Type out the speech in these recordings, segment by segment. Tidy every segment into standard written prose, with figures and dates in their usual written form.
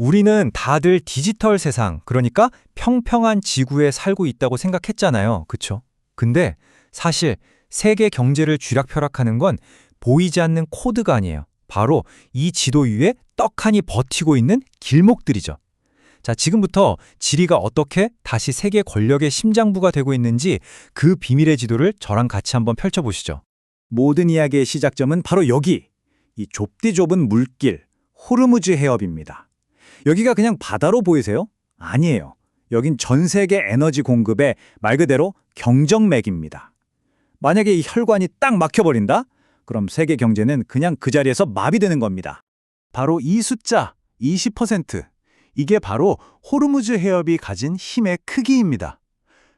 우리는 다들 디지털 세상, 그러니까 평평한 지구에 살고 있다고 생각했잖아요. 그쵸? 근데 사실 세계 경제를 쥐락펴락하는 건 보이지 않는 코드가 아니에요. 바로 이 지도 위에 떡하니 버티고 있는 길목들이죠. 자, 지금부터 지리가 어떻게 다시 세계 권력의 심장부가 되고 있는지 그 비밀의 지도를 저랑 같이 한번 펼쳐보시죠. 모든 이야기의 시작점은 바로 여기, 이 좁디 좁은 물길, 호르무즈 해협입니다. 여기가 그냥 바다로 보이세요? 아니에요. 여긴 전 세계 에너지 공급의 말 그대로 경정맥입니다. 만약에 이 혈관이 딱 막혀버린다? 그럼 세계 경제는 그냥 그 자리에서 마비되는 겁니다. 바로 이 숫자, 20%. 이게 바로 호르무즈 해협이 가진 힘의 크기입니다.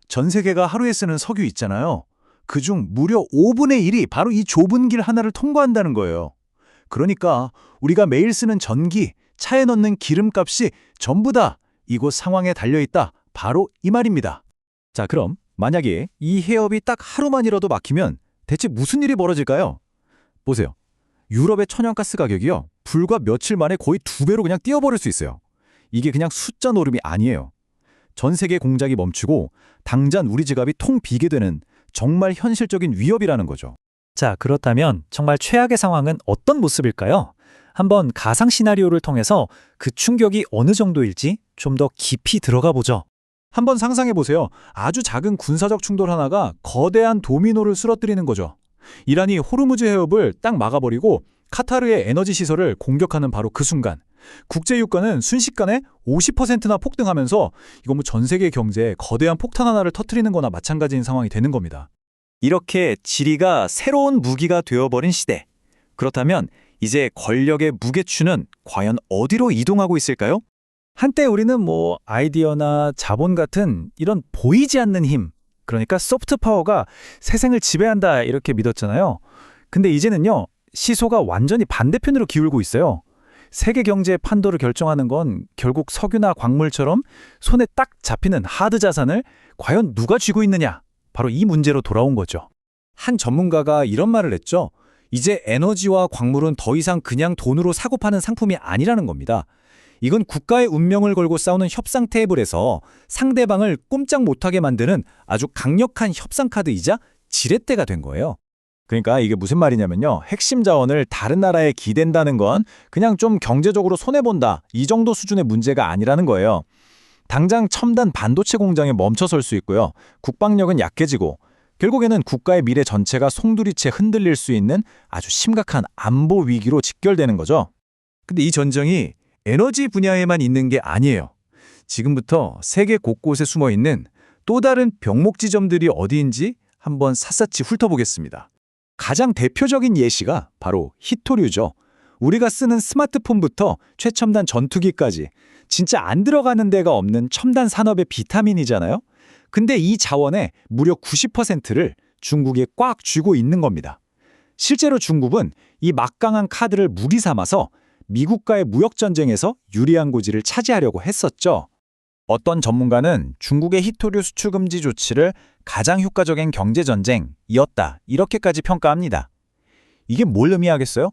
전 세계가 하루에 쓰는 석유 있잖아요. 그중 무려 5분의 1이 바로 이 좁은 길 하나를 통과한다는 거예요. 그러니까 우리가 매일 쓰는 전기, 차에 넣는 기름값이 전부 다 이곳 상황에 달려있다. 바로 이 말입니다. 자, 그럼 만약에 이 해협이 딱 하루만이라도 막히면 대체 무슨 일이 벌어질까요? 보세요. 유럽의 천연가스 가격이요. 불과 며칠 만에 거의 2배로 그냥 뛰어버릴 수 있어요. 이게 그냥 숫자 노름이 아니에요. 전 세계 공장이 멈추고 당장 우리 지갑이 통 비게 되는 정말 현실적인 위협이라는 거죠. 자, 그렇다면 정말 최악의 상황은 어떤 모습일까요? 한번 가상 시나리오를 통해서 그 충격이 어느 정도일지 좀 더 깊이 들어가 보죠. 한번 상상해 보세요. 아주 작은 군사적 충돌 하나가 거대한 도미노를 쓰러뜨리는 거죠. 이란이 호르무즈 해협을 딱 막아버리고 카타르의 에너지 시설을 공격하는 바로 그 순간 국제 유가는 순식간에 50%나 폭등하면서 이거 뭐 전 세계 경제에 거대한 폭탄 하나를 터뜨리는 거나 마찬가지인 상황이 되는 겁니다. 이렇게 지리가 새로운 무기가 되어버린 시대. 그렇다면 이제 권력의 무게추는 과연 어디로 이동하고 있을까요? 한때 우리는 아이디어나 자본 같은 이런 보이지 않는 힘, 그러니까 소프트 파워가 세상을 지배한다 이렇게 믿었잖아요. 근데 이제는요, 시소가 완전히 반대편으로 기울고 있어요. 세계 경제의 판도를 결정하는 건 결국 석유나 광물처럼 손에 딱 잡히는 하드 자산을 과연 누가 쥐고 있느냐, 바로 이 문제로 돌아온 거죠. 한 전문가가 이런 말을 했죠. 이제 에너지와 광물은 더 이상 그냥 돈으로 사고 파는 상품이 아니라는 겁니다. 이건 국가의 운명을 걸고 싸우는 협상 테이블에서 상대방을 꼼짝 못하게 만드는 아주 강력한 협상 카드이자 지렛대가 된 거예요. 그러니까 이게 무슨 말이냐면요. 핵심 자원을 다른 나라에 기댄다는 건 그냥 좀 경제적으로 손해본다. 이 정도 수준의 문제가 아니라는 거예요. 당장 첨단 반도체 공장에 멈춰설 수 있고요. 국방력은 약해지고 결국에는 국가의 미래 전체가 송두리째 흔들릴 수 있는 아주 심각한 안보 위기로 직결되는 거죠. 근데 이 전쟁이 에너지 분야에만 있는 게 아니에요. 지금부터 세계 곳곳에 숨어 있는 또 다른 병목 지점들이 어디인지 한번 샅샅이 훑어보겠습니다. 가장 대표적인 예시가 바로 히토류죠. 우리가 쓰는 스마트폰부터 최첨단 전투기까지 진짜 안 들어가는 데가 없는 첨단 산업의 비타민이잖아요. 근데 이 자원의 무려 90%를 중국에 꽉 쥐고 있는 겁니다. 실제로 중국은 이 막강한 카드를 무기 삼아서 미국과의 무역전쟁에서 유리한 고지를 차지하려고 했었죠. 어떤 전문가는 중국의 히토류 수출 금지 조치를 가장 효과적인 경제전쟁이었다. 이렇게까지 평가합니다. 이게 뭘 의미하겠어요?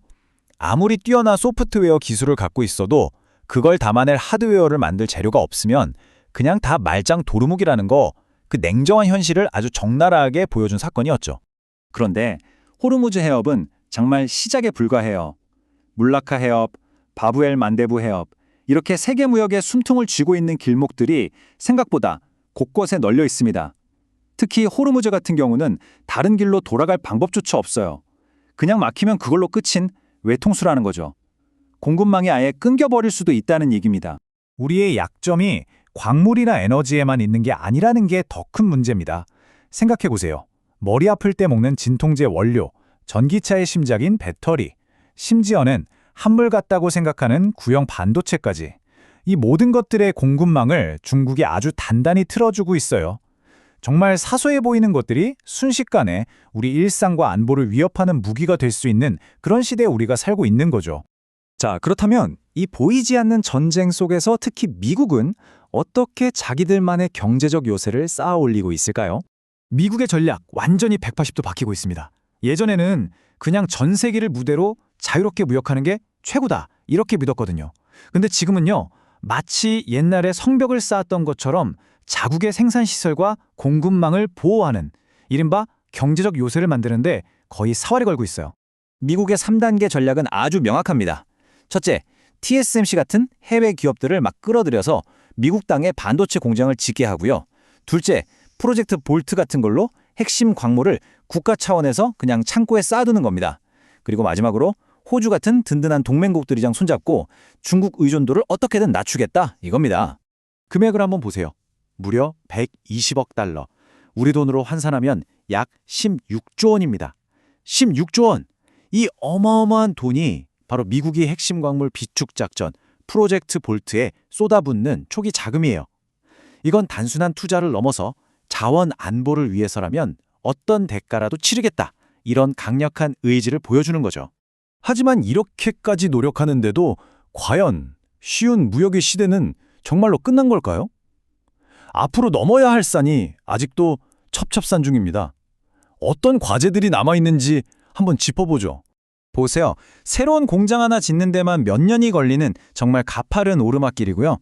아무리 뛰어난 소프트웨어 기술을 갖고 있어도 그걸 담아낼 하드웨어를 만들 재료가 없으면 그냥 다 말짱 도루묵이라는 거, 그 냉정한 현실을 아주 적나라하게 보여준 사건이었죠. 그런데 호르무즈 해협은 정말 시작에 불과해요. 물라카 해협, 바브엘 만데부 해협, 이렇게 세계 무역의 숨통을 쥐고 있는 길목들이 생각보다 곳곳에 널려 있습니다. 특히 호르무즈 같은 경우는 다른 길로 돌아갈 방법조차 없어요. 그냥 막히면 그걸로 끝인 외통수라는 거죠. 공급망이 아예 끊겨버릴 수도 있다는 얘기입니다. 우리의 약점이 광물이나 에너지에만 있는 게 아니라는 게 더 큰 문제입니다. 생각해보세요. 머리 아플 때 먹는 진통제 원료, 전기차의 심장인 배터리, 심지어는 한물 같다고 생각하는 구형 반도체까지. 이 모든 것들의 공급망을 중국이 아주 단단히 틀어주고 있어요. 정말 사소해 보이는 것들이 순식간에 우리 일상과 안보를 위협하는 무기가 될 수 있는 그런 시대에 우리가 살고 있는 거죠. 자, 그렇다면 이 보이지 않는 전쟁 속에서 특히 미국은 어떻게 자기들만의 경제적 요새를 쌓아 올리고 있을까요? 미국의 전략 완전히 180도 바뀌고 있습니다. 예전에는 그냥 전 세계를 무대로 자유롭게 무역하는 게 최고다 이렇게 믿었거든요. 근데 지금은요, 마치 옛날에 성벽을 쌓았던 것처럼 자국의 생산시설과 공급망을 보호하는 이른바 경제적 요새를 만드는데 거의 사활을 걸고 있어요. 미국의 3단계 전략은 아주 명확합니다. 첫째, TSMC 같은 해외 기업들을 막 끌어들여서 미국 땅에 반도체 공장을 짓게 하고요. 둘째, 프로젝트 볼트 같은 걸로 핵심 광물을 국가 차원에서 그냥 창고에 쌓아두는 겁니다. 그리고 마지막으로 호주 같은 든든한 동맹국들이랑 손잡고 중국 의존도를 어떻게든 낮추겠다 이겁니다. 금액을 한번 보세요. 무려 120억 달러. 우리 돈으로 환산하면 약 16조 원입니다. 16조 원! 이 어마어마한 돈이 바로 미국이 핵심 광물 비축 작전, 프로젝트 볼트에 쏟아붓는 초기 자금이에요. 이건 단순한 투자를 넘어서 자원 안보를 위해서라면 어떤 대가라도 치르겠다. 이런 강력한 의지를 보여주는 거죠. 하지만 이렇게까지 노력하는데도 과연 쉬운 무역의 시대는 정말로 끝난 걸까요? 앞으로 넘어야 할 산이 아직도 첩첩산 중입니다. 어떤 과제들이 남아있는지 한번 짚어보죠. 보세요. 새로운 공장 하나 짓는 데만 몇 년이 걸리는 정말 가파른 오르막길이고요.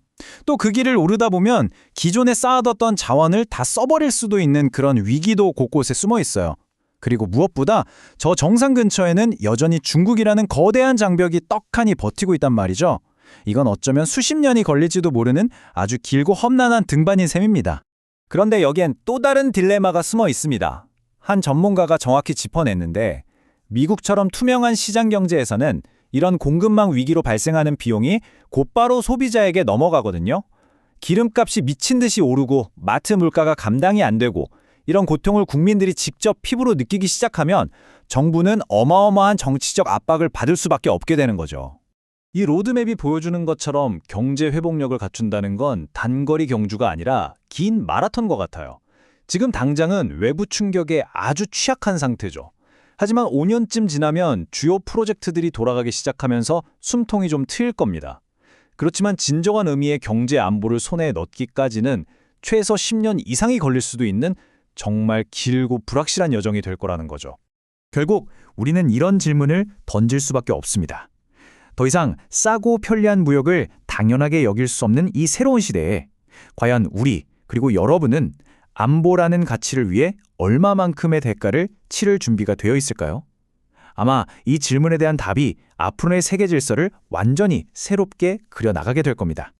또 그 길을 오르다 보면 기존에 쌓아뒀던 자원을 다 써버릴 수도 있는 그런 위기도 곳곳에 숨어 있어요. 그리고 무엇보다 저 정상 근처에는 여전히 중국이라는 거대한 장벽이 떡하니 버티고 있단 말이죠. 이건 어쩌면 수십 년이 걸릴지도 모르는 아주 길고 험난한 등반인 셈입니다. 그런데 여기엔 또 다른 딜레마가 숨어 있습니다. 한 전문가가 정확히 짚어냈는데 미국처럼 투명한 시장 경제에서는 이런 공급망 위기로 발생하는 비용이 곧바로 소비자에게 넘어가거든요. 기름값이 미친 듯이 오르고 마트 물가가 감당이 안 되고 이런 고통을 국민들이 직접 피부로 느끼기 시작하면 정부는 어마어마한 정치적 압박을 받을 수밖에 없게 되는 거죠. 이 로드맵이 보여주는 것처럼 경제 회복력을 갖춘다는 건 단거리 경주가 아니라 긴 마라톤과 같아요. 지금 당장은 외부 충격에 아주 취약한 상태죠. 하지만 5년쯤 지나면 주요 프로젝트들이 돌아가기 시작하면서 숨통이 좀 트일 겁니다. 그렇지만 진정한 의미의 경제 안보를 손에 넣기까지는 최소 10년 이상이 걸릴 수도 있는 정말 길고 불확실한 여정이 될 거라는 거죠. 결국 우리는 이런 질문을 던질 수밖에 없습니다. 더 이상 싸고 편리한 무역을 당연하게 여길 수 없는 이 새로운 시대에 과연 우리 그리고 여러분은 안보라는 가치를 위해 얼마만큼의 대가를 치를 준비가 되어 있을까요? 아마 이 질문에 대한 답이 앞으로의 세계 질서를 완전히 새롭게 그려나가게 될 겁니다.